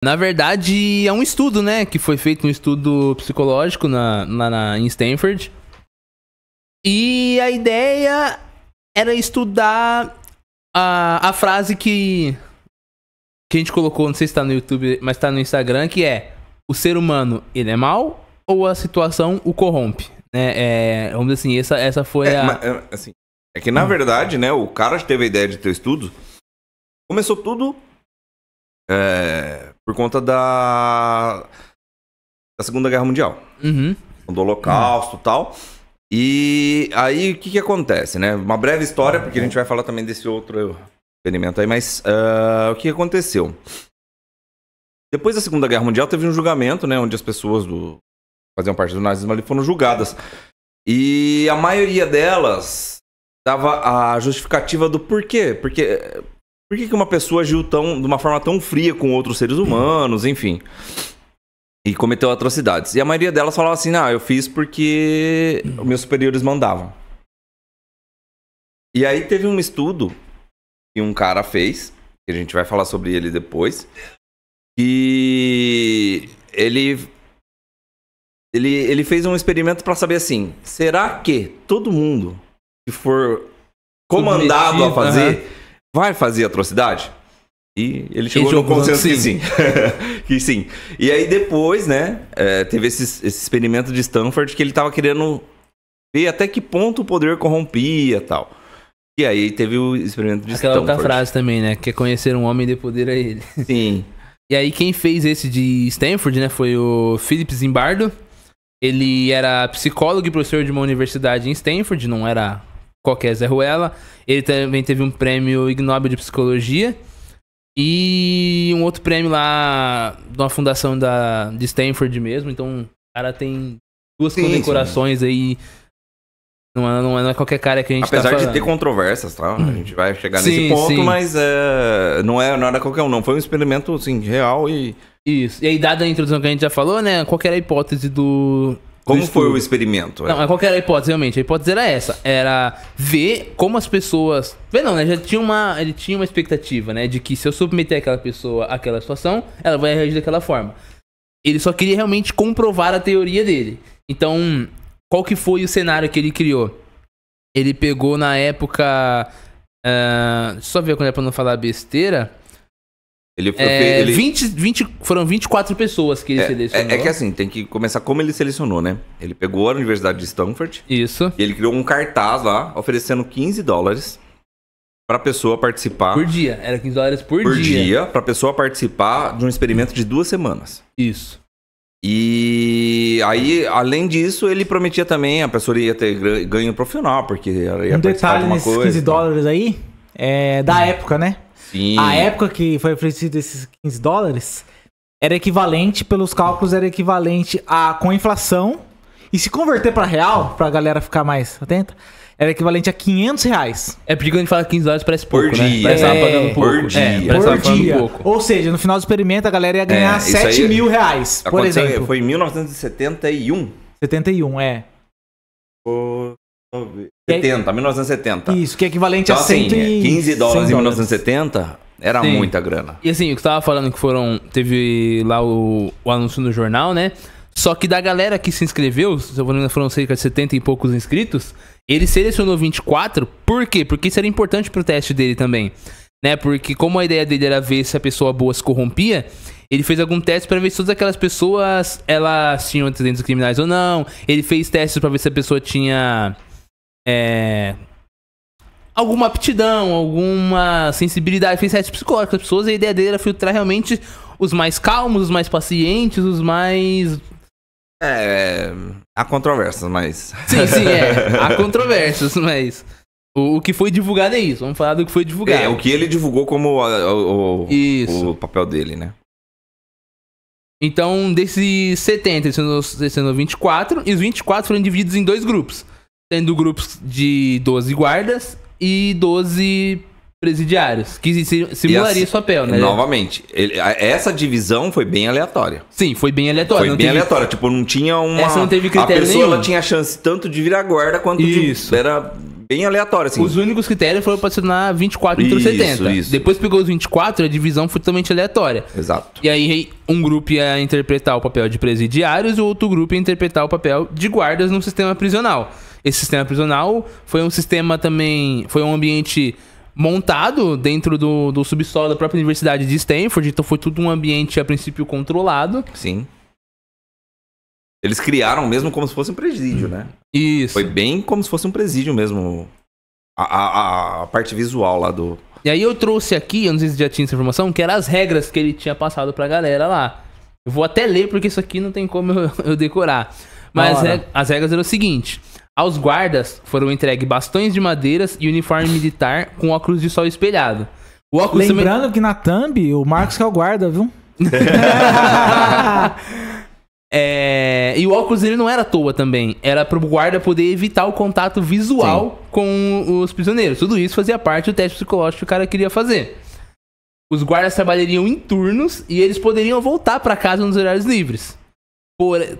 Na verdade, é um estudo, né? Que foi feito um estudo psicológico em Stanford. E a ideia era estudar a frase que a gente colocou, não sei se tá no YouTube, mas tá no Instagram, que é: o ser humano, ele é mau ou a situação o corrompe? Né? Vamos dizer assim, essa foi assim, é que na verdade, né, o cara que teve a ideia de ter estudo, começou tudo por conta da Segunda Guerra Mundial. Uhum. Do Holocausto e tal. E aí, o que acontece, né? Uma breve história, porque a gente vai falar também desse outro experimento aí, mas o que aconteceu? Depois da Segunda Guerra Mundial, teve um julgamento, né? Onde as pessoas faziam parte do nazismo ali foram julgadas. E a maioria delas dava a justificativa do porquê. Por que uma pessoa agiu de uma forma tão fria com outros seres humanos, enfim. E cometeu atrocidades. E a maioria delas falava assim: eu fiz porque os meus superiores mandavam. E aí teve um estudo que um cara fez, que a gente vai falar sobre ele depois, que ele fez um experimento para saber assim: será que todo mundo que for comandado a fazer vai fazer atrocidade? E ele chegou no consenso que sim. Que sim. E aí depois, né, teve esse experimento de Stanford que ele tava querendo ver até que ponto o poder corrompia e tal. E aí teve o experimento de Stanford. Aquela outra frase também, né, que é conhecer um homem e dê poder a ele. Sim. E aí quem fez esse de Stanford, né, foi o Philip Zimbardo. Ele era psicólogo e professor de uma universidade em Stanford, não era qualquer Zé Ruela. Ele também teve um prêmio Ig Nobel de Psicologia. E um outro prêmio lá de uma fundação de Stanford mesmo. Então, o cara tem duas condecorações aí. Não é qualquer cara que a gente Apesar tá falando. de ter controvérsias, tá? A gente vai chegar nesse ponto, mas não era qualquer um, não. Foi um experimento, assim, real e... Isso. E aí, dada a introdução que a gente já falou, né? Qual que era a hipótese do... Como foi o experimento? Não, qual que era a hipótese, realmente? A hipótese era essa. Era ver como as pessoas... Ver não, né? Ele tinha uma expectativa, né? De que se eu submeter aquela pessoa àquela situação, ela vai reagir daquela forma. Ele só queria realmente comprovar a teoria dele. Então, qual que foi o cenário que ele criou? Ele pegou na época... só ver quando é pra não falar besteira... Foram 24 pessoas que ele selecionou. É que assim, tem que começar como ele selecionou, né? Ele pegou a Universidade de Stanford. Isso. E ele criou um cartaz lá, oferecendo $15 pra pessoa participar. Por dia. Era $15 por dia. Por dia, pra pessoa participar de um experimento de 2 semanas. Isso. E aí, além disso, ele prometia também, a pessoa ia ter ganho profissional, porque ela ia participar de uma coisa. $15 aí é da época, né? Sim. A época que foi oferecido esses $15 era equivalente, pelos cálculos, era equivalente com inflação. E se converter pra real, pra galera ficar mais atenta, era equivalente a R$500. É porque quando a gente fala $15 parece pouco, por né? dia. Parece que tava pagando pouco. Por dia. Por dia. Ou seja, no final do experimento, a galera ia ganhar R$7.000, por exemplo. Foi em 1971. 71, 1970. Isso, que é equivalente então, a $100 $15 em 1970 era muita grana. E assim, o que você tava falando que teve lá o anúncio no jornal, né? Só que da galera que se inscreveu, se eu não me engano, foram cerca de 70 e poucos inscritos, ele selecionou 24, por quê? Porque isso era importante pro teste dele também, né? Porque como a ideia dele era ver se a pessoa boa se corrompia, ele fez algum teste pra ver se todas aquelas pessoas, elas tinham antecedentes criminais ou não. Ele fez testes pra ver se a pessoa tinha... alguma aptidão, alguma sensibilidade, fez testes psicológicos das pessoas, e a ideia dele era filtrar realmente os mais calmos, os mais pacientes, os mais... Há controvérsias, mas... Sim, há controvérsias, mas... O que foi divulgado é isso, vamos falar do que foi divulgado. O que ele divulgou como isso. O papel dele, né? Então, desses 70, ele selecionou 24, e os 24 foram divididos em 2 grupos. Tendo grupos de 12 guardas e 12 presidiários, que simularia esse papel, né? Novamente, essa divisão foi bem aleatória. Sim, foi bem aleatória. Foi bem aleatória, tipo, não tinha uma... Essa não teve critério A pessoa nenhum. ela tinha chance tanto de virar guarda quanto isso. era bem aleatório, assim. Os únicos critérios foram pra se tornar 24 entre os 70. Isso. Depois pegou os 24, a divisão foi totalmente aleatória. Exato. E aí um grupo ia interpretar o papel de presidiários e o outro grupo ia interpretar o papel de guardas no sistema prisional. Esse sistema prisional foi um sistema também... Foi um ambiente montado dentro do subsolo da própria Universidade de Stanford. Então foi tudo um ambiente, a princípio, controlado. Sim. Eles criaram mesmo como se fosse um presídio, né? Isso. Foi bem como se fosse um presídio mesmo. A parte visual lá do... E aí eu trouxe aqui, eu não sei se já tinha essa informação, que eram as regras que ele tinha passado pra galera lá. Eu vou até ler, porque isso aqui não tem como eu decorar. Mas as regras eram o seguinte: aos guardas foram entregues bastões de madeiras e uniforme militar com óculos de sol espelhado. O óculos Lembrando que na thumb, o Marcos que é o guarda, viu? E o óculos ele não era à toa também. Era pro guarda poder evitar o contato visual com os prisioneiros. Tudo isso fazia parte do teste psicológico que o cara queria fazer. Os guardas trabalhariam em turnos e eles poderiam voltar pra casa nos horários livres.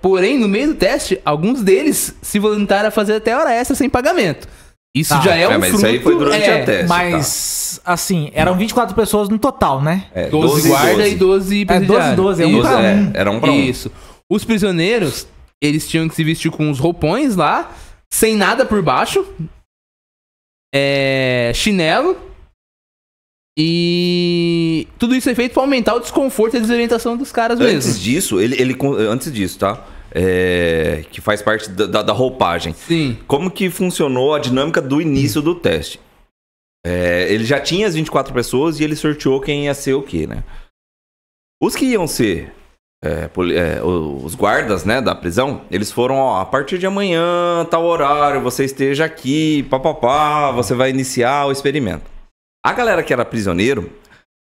Porém, no meio do teste, alguns deles se voluntaram a fazer até hora extra sem pagamento. Isso já é um mas fruto... isso aí foi durante a teste. Mas, assim, eram 24 pessoas no total, né? 12 guardas e 12 presidiários. 12, é um pra um. Era um pra um. Isso. Os prisioneiros, eles tinham que se vestir com os roupões lá, sem nada por baixo, chinelo, e tudo isso é feito pra aumentar o desconforto e a desorientação dos caras mesmo. Antes disso, antes disso, tá? Que faz parte da roupagem. Sim. Como que funcionou a dinâmica do início do teste? Ele já tinha as 24 pessoas e ele sorteou quem ia ser o quê, né? Os que iam ser os guardas, né, da prisão, eles foram, a partir de amanhã, tal horário, você esteja aqui, papapá, você vai iniciar o experimento. A galera que era prisioneiro,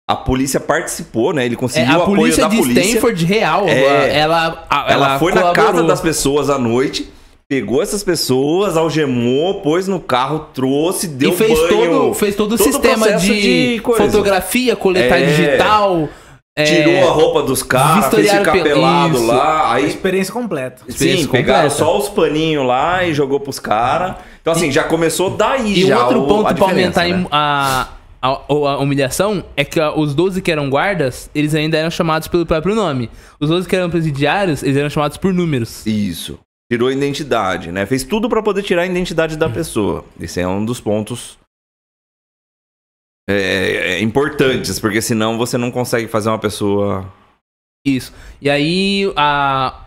a polícia participou, né, ele conseguiu o apoio da polícia. A polícia de Stanford real, ela foi na casa das pessoas à noite, pegou essas pessoas, algemou, pôs no carro, trouxe, deu e fez banho. Fez todo o sistema de fotografia, coletar digital... Tirou a roupa dos caras, fez ficar pelado lá. Aí, experiência completa. Sim, pegaram só os paninhos lá e jogou pros caras. Então, assim, já começou daí. E já outro ponto pra aumentar, né? a humilhação é que os 12 que eram guardas, eles ainda eram chamados pelo próprio nome. Os 12 que eram presidiários, eles eram chamados por números. Isso. Tirou a identidade, né? Fez tudo pra poder tirar a identidade da pessoa. Esse é um dos pontos importantes, porque senão você não consegue fazer uma pessoa... Isso. E aí,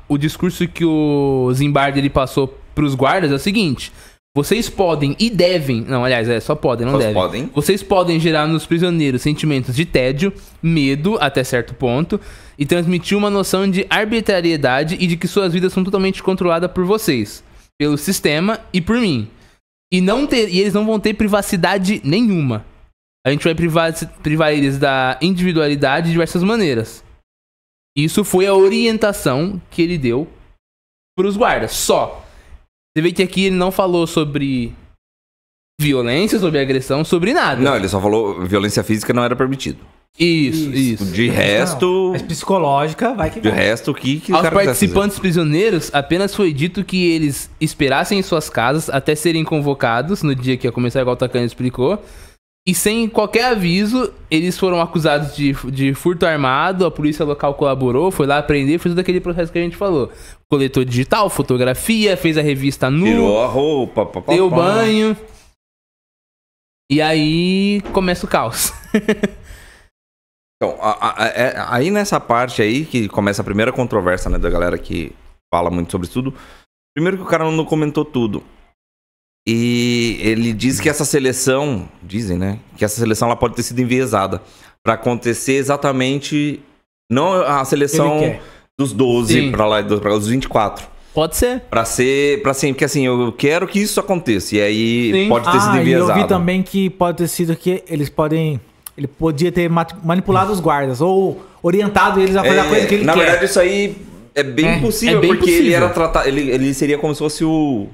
o discurso que o Zimbardo ele passou pros guardas é o seguinte: vocês podem e devem... Não, aliás, só podem, não devem. Vocês podem gerar nos prisioneiros sentimentos de tédio, medo, até certo ponto, e transmitir uma noção de arbitrariedade e de que suas vidas são totalmente controladas por vocês, pelo sistema e por mim. E eles não vão ter privacidade nenhuma. A gente vai privar eles da individualidade de diversas maneiras. Isso foi a orientação que ele deu para os guardas. Só. Você vê que aqui ele não falou sobre violência, sobre agressão, sobre nada. Não, ele só falou violência física não era permitido. Isso. De resto... Mas psicológica vai que De resto, o que aos participantes prisioneiros, apenas foi dito que eles esperassem em suas casas até serem convocados, no dia que ia começar, igual o Takane explicou. E sem qualquer aviso, eles foram acusados de furto armado, a polícia local colaborou, foi lá prender, fez todo aquele processo que a gente falou. Coletou digital, fotografia, fez a revista nu, tirou a roupa, deu banho. E aí começa o caos. Então, aí nessa parte aí que começa a primeira controvérsia, né, da galera que fala muito sobre tudo. Primeiro que o cara não comentou tudo. E ele diz que essa seleção, dizem, né, que essa seleção ela pode ter sido enviesada para acontecer exatamente, não a seleção dos 12 para os 24. Pode ser. Pra ser, porque assim, eu quero que isso aconteça. E aí pode ter sido enviesado. E eu vi também que pode ter sido que ele podia ter manipulado os guardas ou orientado eles a fazer a coisa que ele quer. Na verdade, isso aí é bem possível, porque possível. Ele era tratado, ele seria como se fosse o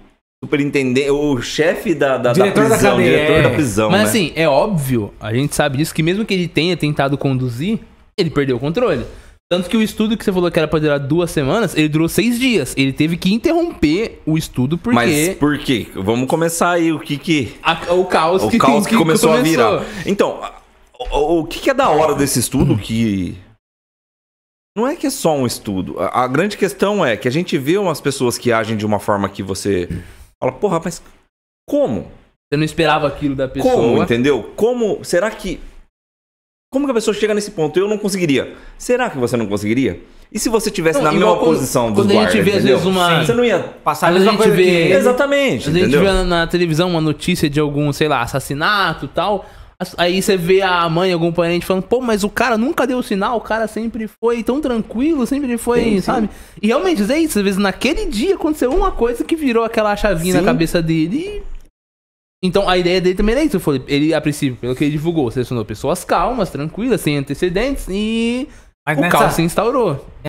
superintendente, o chefe da diretor prisão, diretor da prisão. Mas né? assim, é óbvio, a gente sabe disso, que mesmo que ele tenha tentado conduzir, ele perdeu o controle. Tanto que o estudo que você falou que era pra durar 2 semanas, ele durou 6 dias. Ele teve que interromper o estudo porque... Mas por quê? Vamos começar aí, o que O caos que começou a virar. Então, o que é da hora desse estudo que... Não é que é só um estudo. A grande questão é que a gente vê umas pessoas que agem de uma forma que você fala, porra, mas como? Você não esperava aquilo da pessoa. Como, entendeu? Como? Será que... Como que a pessoa chega nesse ponto? Eu não conseguiria. Será que você não conseguiria? E se você estivesse na mesma posição dos guardas, quando a gente vê, às vezes, uma... Você não ia Passar Às a vezes mesma a gente coisa vê... que... Exatamente, Às vezes a gente entendeu? vê na televisão uma notícia de algum, sei lá, assassinato e tal. Aí você vê a mãe, algum parente falando, pô, mas o cara nunca deu sinal, o cara sempre foi tão tranquilo, sempre foi, Sim, sabe? E realmente, é isso. Às vezes naquele dia aconteceu uma coisa que virou aquela chavinha Sim. na cabeça dele e... Então a ideia dele também era isso. Ele, a princípio, pelo que ele divulgou, selecionou pessoas calmas, tranquilas, sem antecedentes e Mas o nessa- caos se instaurou.